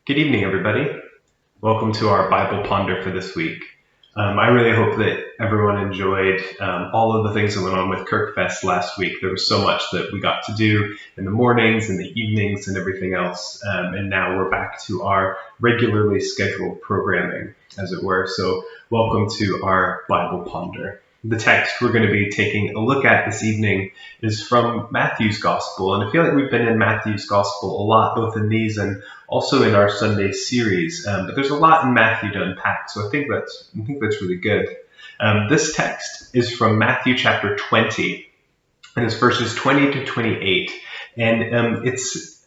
Good evening, everybody. Welcome to our Bible Ponder for this week. I really hope that everyone enjoyed all of the things that went on with Kirkfest last week. There was so much that we got to do in the mornings and the evenings and everything else. And now we're back to our regularly scheduled programming, as it were. So welcome to our Bible Ponder. The text we're going to be taking a look at this evening is from Matthew's Gospel. And I feel like we've been in Matthew's Gospel a lot, both in these and also in our Sunday series. But there's a lot in Matthew to unpack, so I think that's really good. This text is from Matthew chapter 20, and it's verses 20 to 28. And it's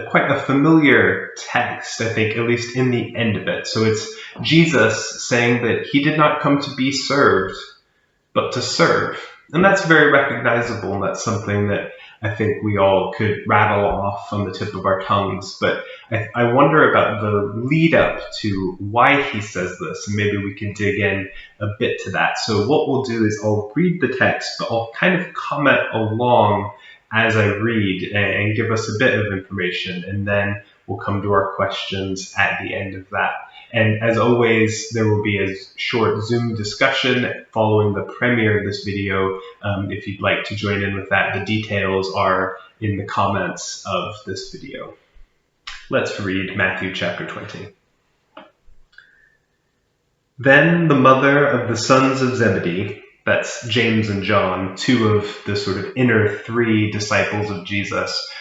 quite a familiar text, I think, at least in the end of it. So it's Jesus saying that he did not come to be served, but to serve. And that's very recognizable, and that's something that I think we all could rattle off on the tip of our tongues. But I wonder about the lead up to why he says this, and maybe we can dig in a bit to that. So what we'll do is I'll read the text, but I'll kind of comment along as I read and give us a bit of information, and then we'll come to our questions at the end of that. And as always, there will be a short Zoom discussion following the premiere of this video. If you'd like to join in with that, the details are in the comments of this video. Let's read Matthew chapter 20. Then the mother of the sons of Zebedee, that's James and John, two of the sort of inner three disciples of Jesus,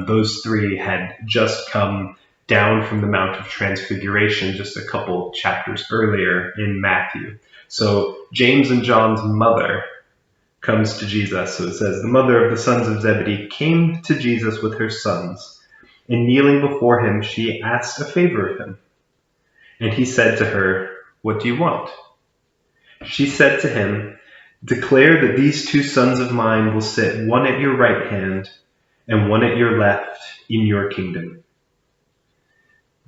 those three had just come down from the Mount of Transfiguration just a couple chapters earlier in Matthew. So James and John's mother comes to Jesus. So it says, the mother of the sons of Zebedee came to Jesus with her sons, and kneeling before him, she asked a favor of him. And he said to her, "What do you want?" She said to him, "Declare that these two sons of mine will sit, one at your right hand and one at your left, in your kingdom."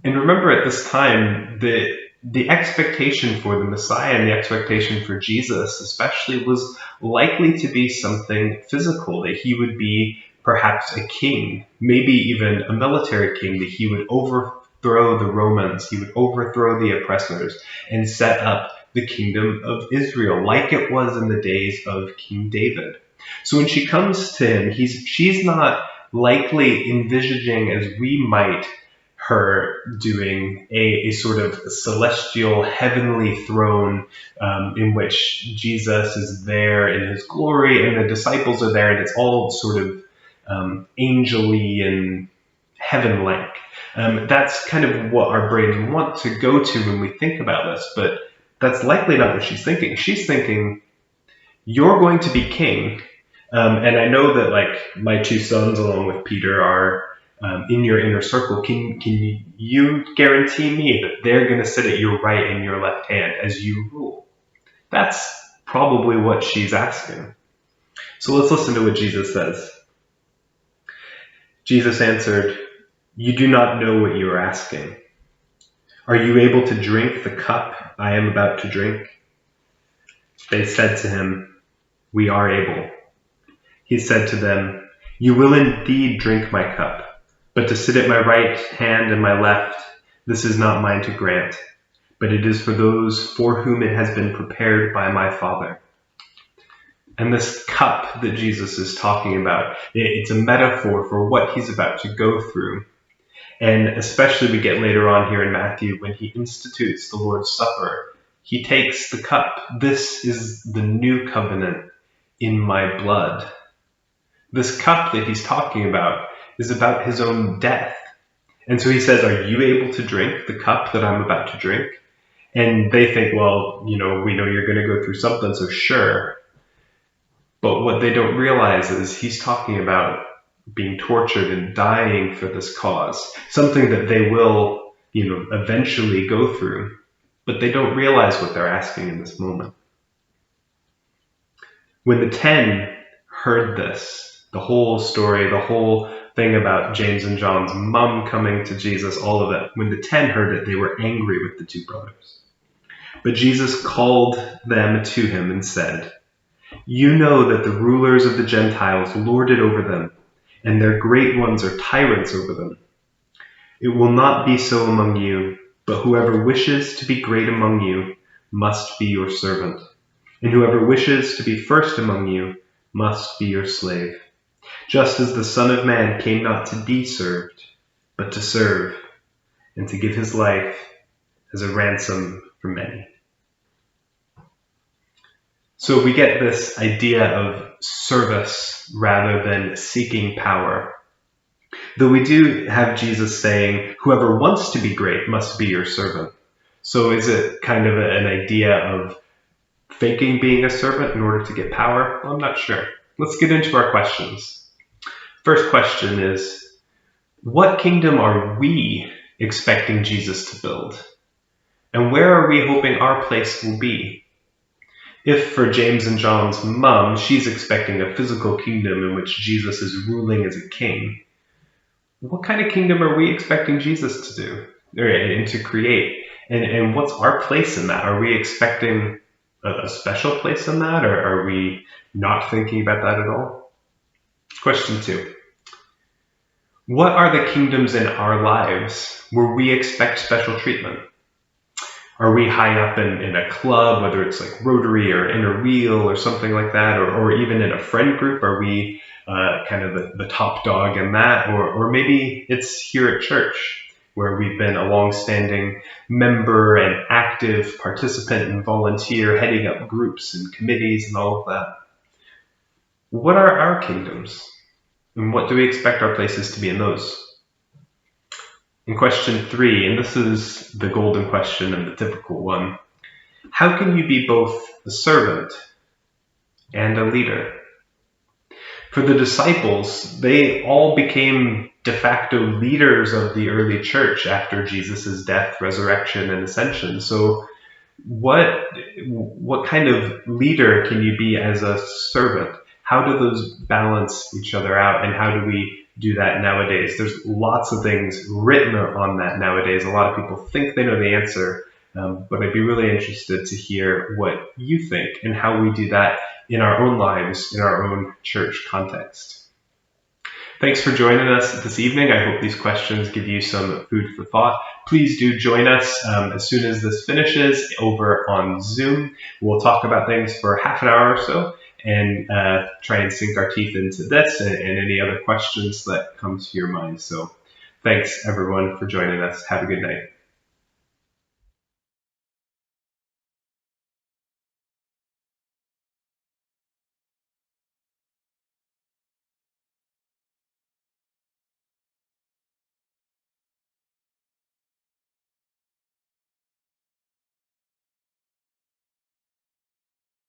And remember, at this time, the expectation for the Messiah and the expectation for Jesus especially was likely to be something physical, that he would be perhaps a king, maybe even a military king, that he would overthrow the Romans, he would overthrow the oppressors and set up the kingdom of Israel, like it was in the days of King David. So when she comes to him, she's not likely envisaging, as we might, her doing a sort of celestial heavenly throne in which Jesus is there in his glory and the disciples are there, and it's all sort of angel-y and heaven-like. That's kind of what our brains want to go to when we think about this, but that's likely not what she's thinking. She's thinking, you're going to be king, and I know that like my two sons along with Peter are in your inner circle. Can you guarantee me that they're going to sit at your right and your left hand as you rule? That's probably what she's asking. So let's listen to what Jesus says. Jesus answered, "You do not know what you are asking. Are you able to drink the cup I am about to drink?" They said to him, "We are able." He said to them, "You will indeed drink my cup. But to sit at my right hand and my left, this is not mine to grant, but it is for those for whom it has been prepared by my Father." And this cup that Jesus is talking about, it's a metaphor for what he's about to go through. And especially we get later on here in Matthew, when he institutes the Lord's Supper, he takes the cup. This is the new covenant in my blood. This cup that he's talking about is about his own death. And so he says, "Are you able to drink the cup that I'm about to drink?" And they think, well, we know you're going to go through something, so sure. But what they don't realize is he's talking about being tortured and dying for this cause, something that they will, eventually go through. But they don't realize what they're asking in this moment. When the 10 heard this, the whole story, the whole thing about James and John's mom coming to Jesus, all of it, when the 10 heard it, they were angry with the two brothers. But Jesus called them to him and said, "You know that the rulers of the Gentiles lord it over them, and their great ones are tyrants over them. It will not be so among you, but whoever wishes to be great among you must be your servant, and whoever wishes to be first among you must be your slave, just as the Son of Man came not to be served, but to serve, and to give his life as a ransom for many. So we get this idea of service rather than seeking power. Though we do have Jesus saying, whoever wants to be great must be your servant. So is it kind of an idea of faking being a servant in order to get power? I'm not sure. Let's get into our questions. First question is, what kingdom are we expecting Jesus to build? And where are we hoping our place will be? If for James and John's mom, she's expecting a physical kingdom in which Jesus is ruling as a king, what kind of kingdom are we expecting Jesus to do and to create? And what's our place in that? Are we expecting a special place in that, or are we not thinking about that at all? Question 2. What are the kingdoms in our lives where we expect special treatment? Are we high up in a club, whether it's like Rotary or Inner Wheel or something like that, or even in a friend group? Are we kind of the top dog in that? Or maybe it's here at church, where we've been a long-standing member and active participant and volunteer, heading up groups and committees and all of that. What are our kingdoms? And what do we expect our places to be in those? In question 3, and this is the golden question and the difficult one, how can you be both a servant and a leader? For the disciples, they all became de facto leaders of the early church after Jesus' death, resurrection, and ascension. So what kind of leader can you be as a servant? How do those balance each other out, and how do we do that nowadays? There's lots of things written on that nowadays. A lot of people think they know the answer, but I'd be really interested to hear what you think and how we do that in our own lives, in our own church context. Thanks for joining us this evening. I hope these questions give you some food for thought. Please do join us as soon as this finishes over on Zoom. We'll talk about things for half an hour or so and try and sink our teeth into this and any other questions that come to your mind. So thanks everyone for joining us. Have a good night.